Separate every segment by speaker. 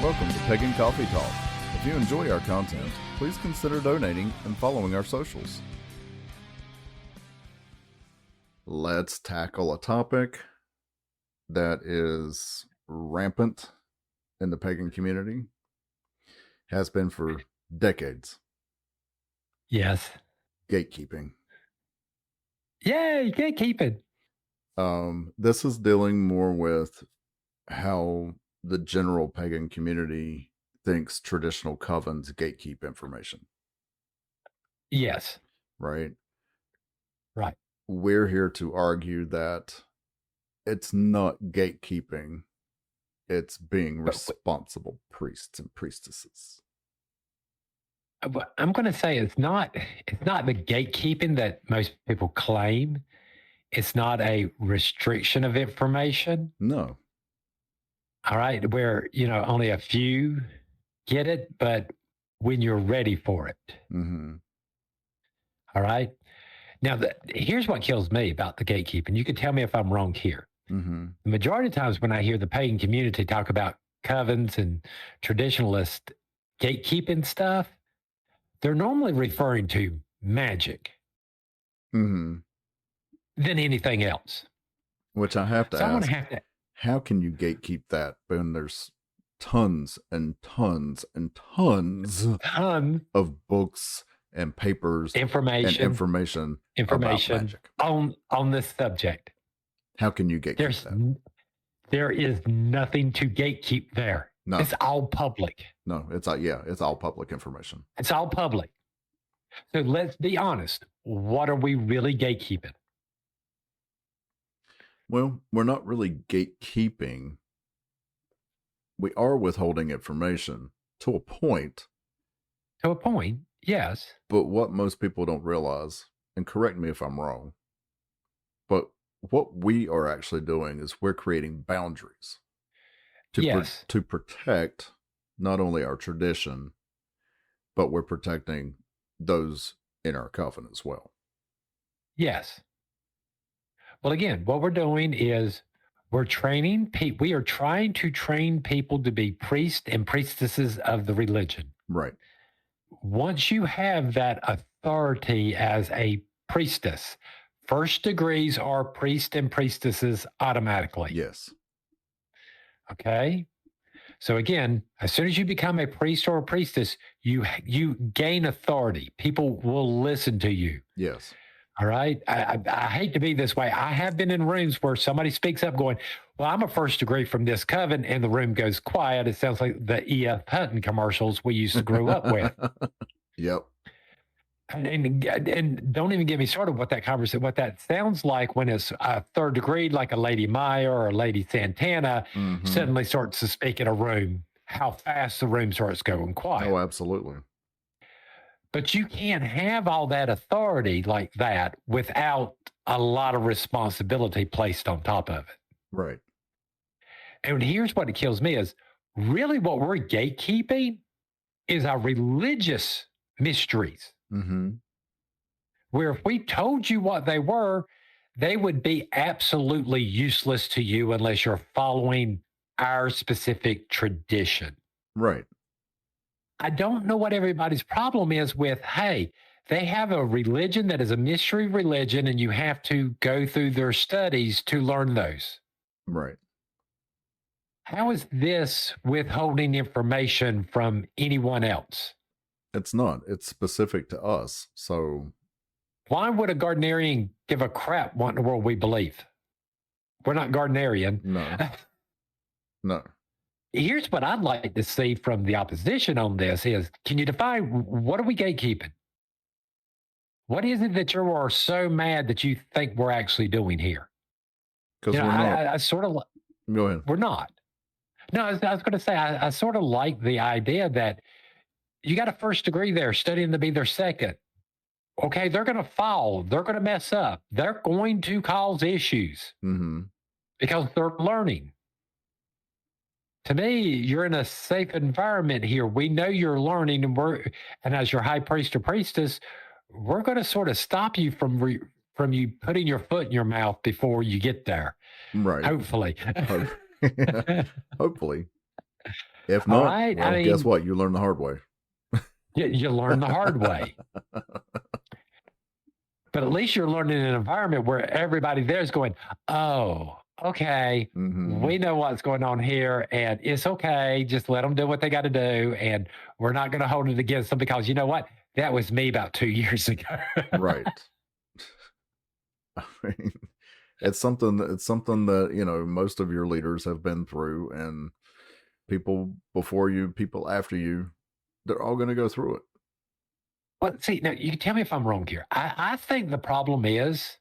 Speaker 1: Welcome to Pagan Coffee Talk. If you enjoy our content, please consider donating and following our socials. Let's tackle a topic that is rampant in the pagan community, has been for decades.
Speaker 2: Yes.
Speaker 1: Gatekeeping.
Speaker 2: Yay, gatekeeping.
Speaker 1: This is dealing more with how the general pagan community thinks traditional covens gatekeep information.
Speaker 2: Yes.
Speaker 1: Right?
Speaker 2: Right.
Speaker 1: We're here to argue that it's not gatekeeping, it's being responsible priests and priestesses.
Speaker 2: I'm going to say it's not the gatekeeping that most people claim. It's not a restriction of information.
Speaker 1: No.
Speaker 2: All right, where, only a few get it, but when you're ready for it.
Speaker 1: Mm-hmm.
Speaker 2: All right. Now, here's what kills me about the gatekeeping. You can tell me if I'm wrong here.
Speaker 1: Mm-hmm.
Speaker 2: The majority of times when I hear the pagan community talk about covens and traditionalist gatekeeping stuff, they're normally referring to magic
Speaker 1: Mm-hmm.
Speaker 2: than anything else.
Speaker 1: Which I have to ask. How can you gatekeep that when there's tons and tons and tons of books and papers, information about magic
Speaker 2: on this subject?
Speaker 1: How can you gatekeep that?
Speaker 2: There is nothing to gatekeep there.
Speaker 1: No.
Speaker 2: It's all public.
Speaker 1: No, it's all public information.
Speaker 2: It's all public. So let's be honest. What are we really gatekeeping?
Speaker 1: Well, we're not really gatekeeping. We are withholding information to a point.
Speaker 2: To a point, yes.
Speaker 1: But what most people don't realize, and correct me if I'm wrong, but what we are actually doing is we're creating boundaries to protect not only our tradition, but we're protecting those in our coven as well.
Speaker 2: Yes. Well, again, what we're doing is we are trying to train people to be priests and priestesses of the religion.
Speaker 1: Right.
Speaker 2: Once you have that authority as a priestess, first degrees are priest and priestesses automatically.
Speaker 1: Yes.
Speaker 2: Okay. So again, as soon as you become a priest or a priestess, you gain authority. People will listen to you.
Speaker 1: Yes.
Speaker 2: All right. I hate to be this way. I have been in rooms where somebody speaks up going, well, I'm a first degree from this coven, and the room goes quiet. It sounds like the E.F. Hutton commercials we used to grow up with.
Speaker 1: Yep.
Speaker 2: And don't even get me started what that sounds like when it's a third degree, like a Lady Maya or a Lady Santana suddenly starts to speak in a room, how fast the room starts going quiet.
Speaker 1: Oh, absolutely.
Speaker 2: But you can't have all that authority like that without a lot of responsibility placed on top of it.
Speaker 1: Right.
Speaker 2: And here's what it kills me is really what we're gatekeeping is our religious mysteries.
Speaker 1: Mm-hmm.
Speaker 2: Where if we told you what they were, they would be absolutely useless to you unless you're following our specific tradition.
Speaker 1: Right.
Speaker 2: I don't know what everybody's problem is with, hey, they have a religion that is a mystery religion and you have to go through their studies to learn those.
Speaker 1: Right.
Speaker 2: How is this withholding information from anyone else?
Speaker 1: It's not. It's specific to us. So
Speaker 2: why would a Gardnerian give a crap what in the world we believe? We're not Gardnerian.
Speaker 1: No. No.
Speaker 2: Here's what I'd like to see from the opposition on this is, can you define what are we gatekeeping? What is it that you are so mad that you think we're actually doing here?
Speaker 1: Because we're not.
Speaker 2: I sort of...
Speaker 1: Go ahead.
Speaker 2: We're not. No, I was going to say, I sort of like the idea that you got a first degree there studying to be their second. Okay, they're going to fall. They're going to mess up. They're going to cause issues because they're learning. To me, you're in a safe environment here. We know you're learning, and as your high priest or priestess, we're going to sort of stop you from you putting your foot in your mouth before you get there.
Speaker 1: Right.
Speaker 2: Hopefully.
Speaker 1: Hopefully. If not, right? Well, guess what? You learn the hard way.
Speaker 2: You learn the hard way. But at least you're learning in an environment where everybody there is going, oh, okay, we know what's going on here, and it's okay. Just let them do what they got to do, and we're not going to hold it against them because you know what? That was me about 2 years ago.
Speaker 1: Right. I mean, it's something that, you know, most of your leaders have been through, and people before you, people after you, they're all going to go through it.
Speaker 2: Well, see, now you can tell me if I'm wrong here. I think the problem is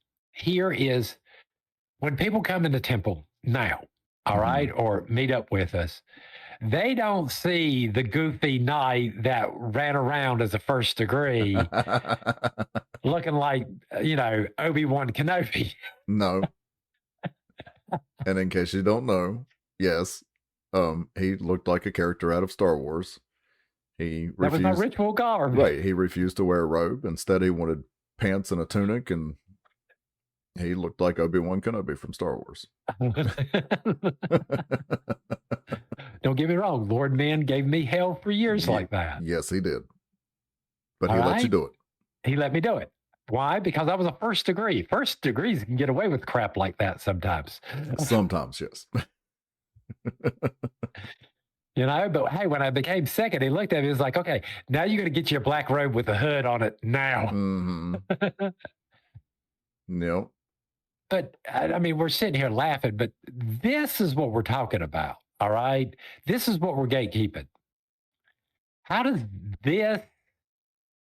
Speaker 2: when people come in the temple now, all right, or meet up with us, they don't see the goofy knight that ran around as a first degree looking like, you know, Obi-Wan Kenobi.
Speaker 1: No. And in case you don't know, yes, he looked like a character out of Star Wars. That was
Speaker 2: my ritual garb.
Speaker 1: Right. He refused to wear a robe. Instead, he wanted pants and a tunic, and he looked like Obi-Wan Kenobi from Star Wars.
Speaker 2: Don't get me wrong. Lord Man gave me hell for years like that.
Speaker 1: Yes, he did. But he let you do it.
Speaker 2: He let me do it. Why? Because I was a first degree. First degrees can get away with crap like that sometimes.
Speaker 1: Sometimes, yes.
Speaker 2: You know, but hey, when I became second, he looked at me, he was like, okay, now you're going to get you a black robe with a hood on it now.
Speaker 1: Nope.
Speaker 2: But I mean, we're sitting here laughing, but this is what we're talking about. All right. This is what we're gatekeeping. How does this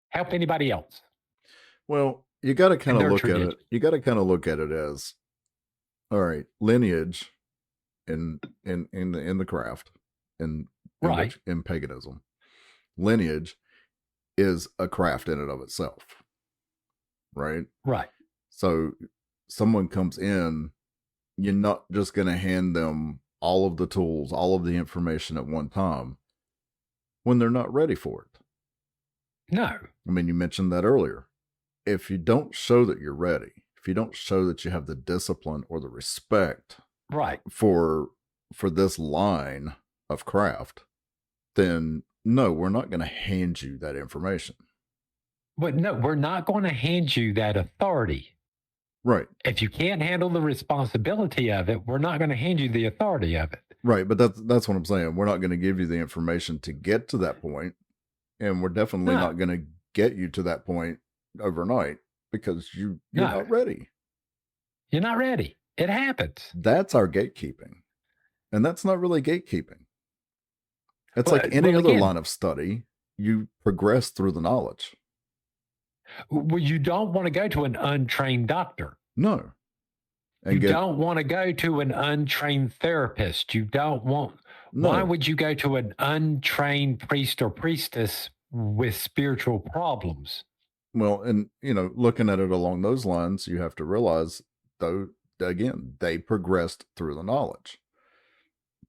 Speaker 2: help anybody else?
Speaker 1: Well, you got to kind of look at it. You got to kind of look at it as, all right, lineage in the craft. In paganism, lineage is a craft in and of itself, right?
Speaker 2: Right.
Speaker 1: So someone comes in, you're not just going to hand them all of the tools, all of the information at one time when they're not ready for it.
Speaker 2: No.
Speaker 1: I mean, you mentioned that earlier. If you don't show that you're ready, if you don't show that you have the discipline or the respect,
Speaker 2: right,
Speaker 1: for this line of craft, then no, we're not going to hand you that information.
Speaker 2: But no, we're not going to hand you that authority.
Speaker 1: Right.
Speaker 2: If you can't handle the responsibility of it, we're not going to hand you the authority of it.
Speaker 1: Right. But that's what I'm saying. We're not going to give you the information to get to that point, and we're definitely not going to get you to that point overnight because you're not ready.
Speaker 2: You're not ready. It happens.
Speaker 1: That's our gatekeeping. And that's not really gatekeeping. It's like any other line of study. You progress through the knowledge.
Speaker 2: Well, you don't want to go to an untrained doctor.
Speaker 1: No.
Speaker 2: You don't want to go to an untrained therapist. You don't want... No. Why would you go to an untrained priest or priestess with spiritual problems?
Speaker 1: Well, and, you know, looking at it along those lines, you have to realize, though, again, they progressed through the knowledge.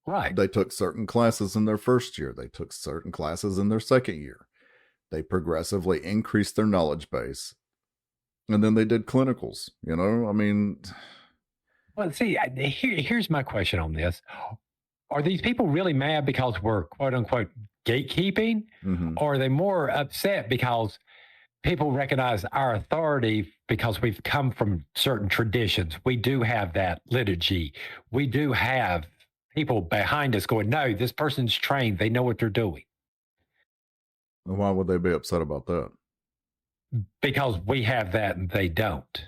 Speaker 2: Right.
Speaker 1: They took certain classes in their first year. They took certain classes in their second year. They progressively increased their knowledge base. And then they did clinicals, you know? I mean...
Speaker 2: Well, see, here's my question on this. Are these people really mad because we're, quote-unquote, gatekeeping? Or are they more upset because people recognize our authority because we've come from certain traditions? We do have that liturgy. We do have people behind us going, no, this person's trained. They know what they're doing.
Speaker 1: Why would they be upset about that?
Speaker 2: Because we have that and they don't.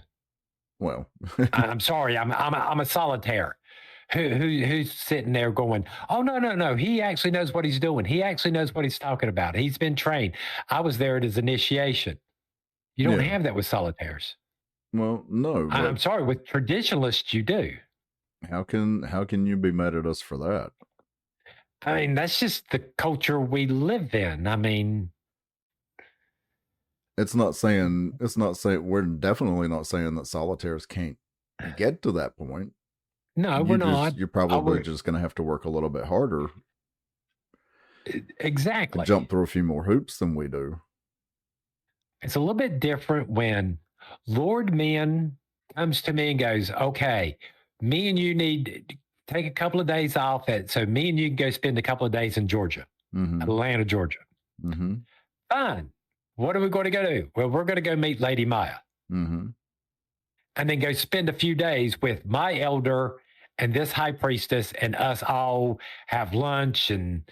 Speaker 1: Well,
Speaker 2: I'm sorry. I'm a solitaire who's sitting there going, oh, no. He actually knows what he's doing. He actually knows what he's talking about. He's been trained. I was there at his initiation. You don't have that with solitaires.
Speaker 1: Well, no.
Speaker 2: I'm sorry. With traditionalists, you do.
Speaker 1: How can you be mad at us for that?
Speaker 2: I mean, that's just the culture we live in. I mean,
Speaker 1: we're definitely not saying that solitaires can't get to that point.
Speaker 2: No, we're not.
Speaker 1: You're probably just going to have to work a little bit harder.
Speaker 2: Exactly.
Speaker 1: Jump through a few more hoops than we do.
Speaker 2: It's a little bit different when Lord Man comes to me and goes, okay, me and you need take a couple of days off. So me and you can go spend a couple of days in Georgia, Atlanta, Georgia. Fine. What are we going to go do? Well, we're going to go meet Lady Maya. And then go spend a few days with my elder and this high priestess, and us all have lunch and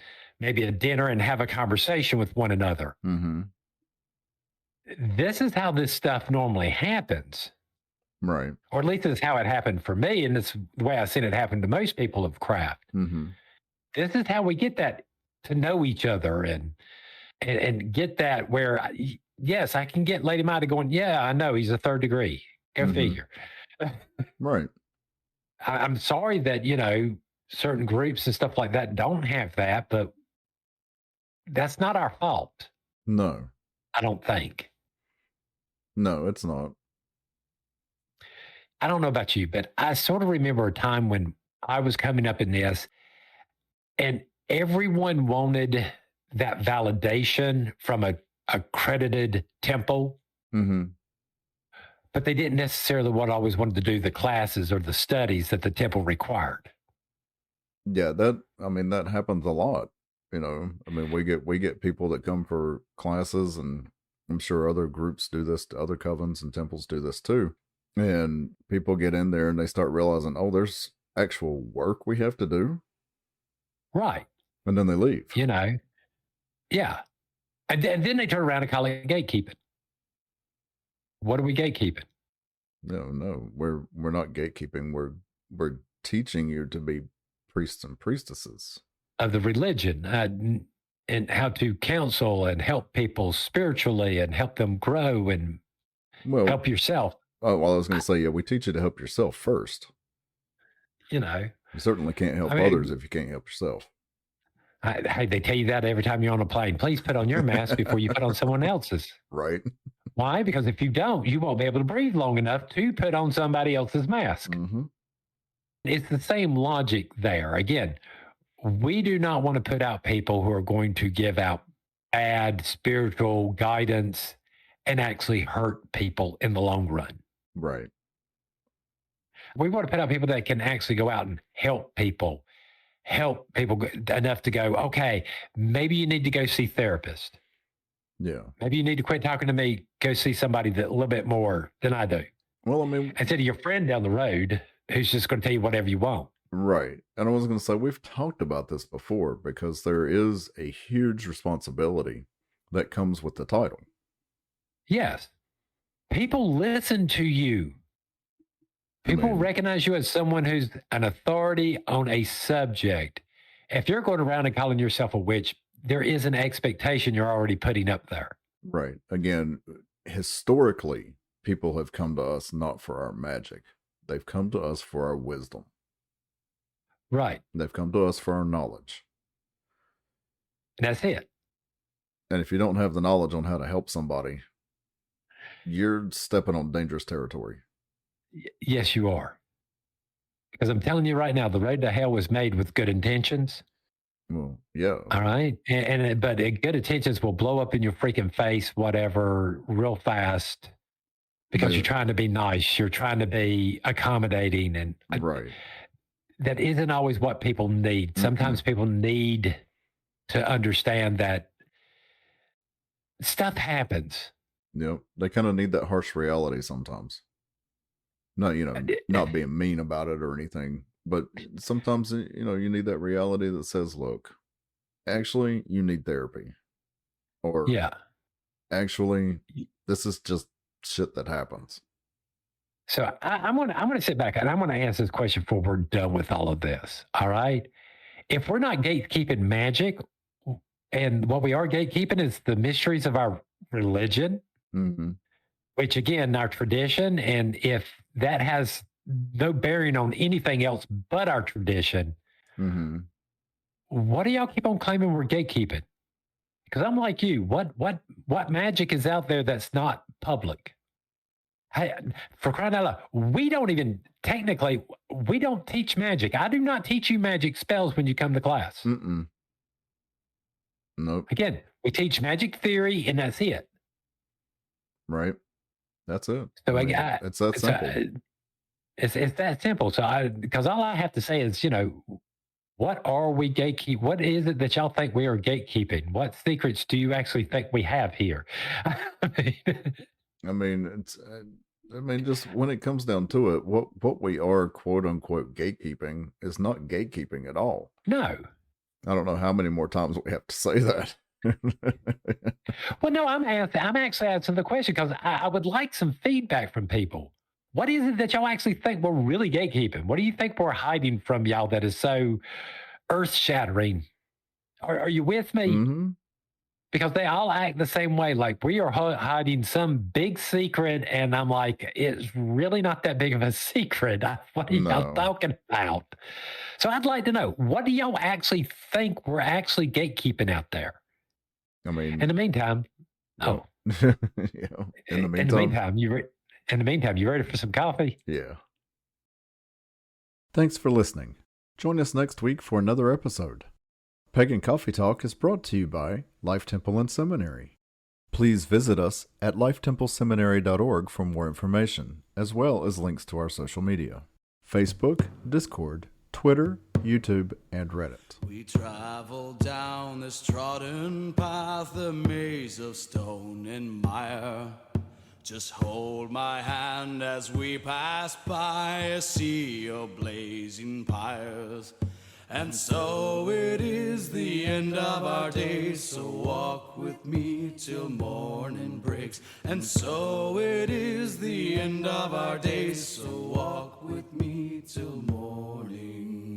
Speaker 2: maybe a dinner and have a conversation with one another. This is how this stuff normally happens.
Speaker 1: Right.
Speaker 2: Or at least it's how it happened for me. And it's the way I've seen it happen to most people of craft. This is how we get that to know each other and get that where, yes, I can get Lady Maya going, yeah, I know he's a third degree. Go figure.
Speaker 1: Right.
Speaker 2: I'm sorry that, certain groups and stuff like that don't have that, but that's not our fault.
Speaker 1: No.
Speaker 2: I don't think.
Speaker 1: No, it's not.
Speaker 2: I don't know about you, but I sort of remember a time when I was coming up in this and everyone wanted that validation from a accredited temple. But they didn't necessarily always wanted to do the classes or the studies that the temple required.
Speaker 1: Yeah, that happens a lot. We get people that come for classes, and I'm sure other groups do this, other covens and temples do this too. And people get in there and they start realizing, oh, there's actual work we have to do.
Speaker 2: Right.
Speaker 1: And then they leave.
Speaker 2: Yeah. And then they turn around and call it gatekeeping. What are we gatekeeping?
Speaker 1: No, we're not gatekeeping. We're teaching you to be priests and priestesses
Speaker 2: of the religion, and how to counsel and help people spiritually and help them grow and help yourself.
Speaker 1: Oh, well, I was going to say, yeah, we teach you to help yourself first.
Speaker 2: You
Speaker 1: certainly can't help others if you can't help yourself.
Speaker 2: Hey, they tell you that every time you're on a plane. Please put on your mask before you put on someone else's.
Speaker 1: Right.
Speaker 2: Why? Because if you don't, you won't be able to breathe long enough to put on somebody else's mask. It's the same logic there. Again, we do not want to put out people who are going to give out bad spiritual guidance and actually hurt people in the long run.
Speaker 1: Right.
Speaker 2: We want to put out people that can actually go out and help people enough to go, okay, maybe you need to go see therapist.
Speaker 1: Yeah.
Speaker 2: Maybe you need to quit talking to me, go see somebody that a little bit more than I do.
Speaker 1: Well,
Speaker 2: instead of your friend down the road who's just going to tell you whatever you want.
Speaker 1: Right. And I was going to say, we've talked about this before because there is a huge responsibility that comes with the title.
Speaker 2: Yes. People listen to you. People recognize you as someone who's an authority on a subject. If you're going around and calling yourself a witch, there is an expectation you're already putting up there.
Speaker 1: Right. Again, historically, people have come to us not for our magic. They've come to us for our wisdom.
Speaker 2: Right.
Speaker 1: They've come to us for our knowledge.
Speaker 2: And that's it.
Speaker 1: And if you don't have the knowledge on how to help somebody, you're stepping on dangerous territory.
Speaker 2: Yes, you are. Because I'm telling you right now, the road to hell was made with good intentions.
Speaker 1: Well, yeah.
Speaker 2: All right. But good intentions will blow up in your freaking face, whatever, real fast. Because you're trying to be nice. You're trying to be accommodating. And
Speaker 1: right.
Speaker 2: That isn't always what people need. Sometimes people need to understand that stuff happens.
Speaker 1: Yep. They kind of need that harsh reality sometimes. No, not being mean about it or anything, but sometimes, you need that reality that says, look, actually, you need therapy. Or, actually, this is just shit that happens.
Speaker 2: So I'm gonna sit back and I'm gonna answer this question before we're done with all of this. All right. If we're not gatekeeping magic, and what we are gatekeeping is the mysteries of our religion, which again, our tradition, and if that has no bearing on anything else but our tradition, what do y'all keep on claiming we're gatekeeping? Because I'm like you. What magic is out there that's not public? Hey, for crying out loud, we don't teach magic. I do not teach you magic spells when you come to class.
Speaker 1: Nope.
Speaker 2: Again, we teach magic theory, and that's it.
Speaker 1: Right. That's it.
Speaker 2: So
Speaker 1: it's that simple.
Speaker 2: It's that simple. So because all I have to say is, what are we gatekeep? What is it that y'all think we are gatekeeping? What secrets do you actually think we have here?
Speaker 1: I mean, just when it comes down to it, what we are, quote unquote, gatekeeping is not gatekeeping at all.
Speaker 2: No.
Speaker 1: I don't know how many more times we have to say that.
Speaker 2: Well, no, I'm actually answering the question because I would like some feedback from people. What is it that y'all actually think we're really gatekeeping? What do you think we're hiding from y'all that is so earth shattering? Are you with me?
Speaker 1: Mm-hmm.
Speaker 2: Because they all act the same way. Like we are hiding some big secret, and I'm like, it's really not that big of a secret. What are y'all talking about? So I'd like to know, what do y'all actually think we're actually gatekeeping out there?
Speaker 1: I mean,
Speaker 2: in the meantime,
Speaker 1: in the meantime,
Speaker 2: you ready for some coffee?
Speaker 1: Yeah. Thanks for listening. Join us next week for another episode. Pagan Coffee Talk is brought to you by Life Temple and Seminary. Please visit us at lifetempleseminary.org for more information, as well as links to our social media: Facebook, Discord, Twitter, YouTube, and Reddit.
Speaker 3: We travel down this trodden path, a maze of stone and mire. Just hold my hand as we pass by a sea of blazing pyres. And so it is the end of our days, so walk with me till morning breaks. And so it is the end of our days, so walk with me till morning.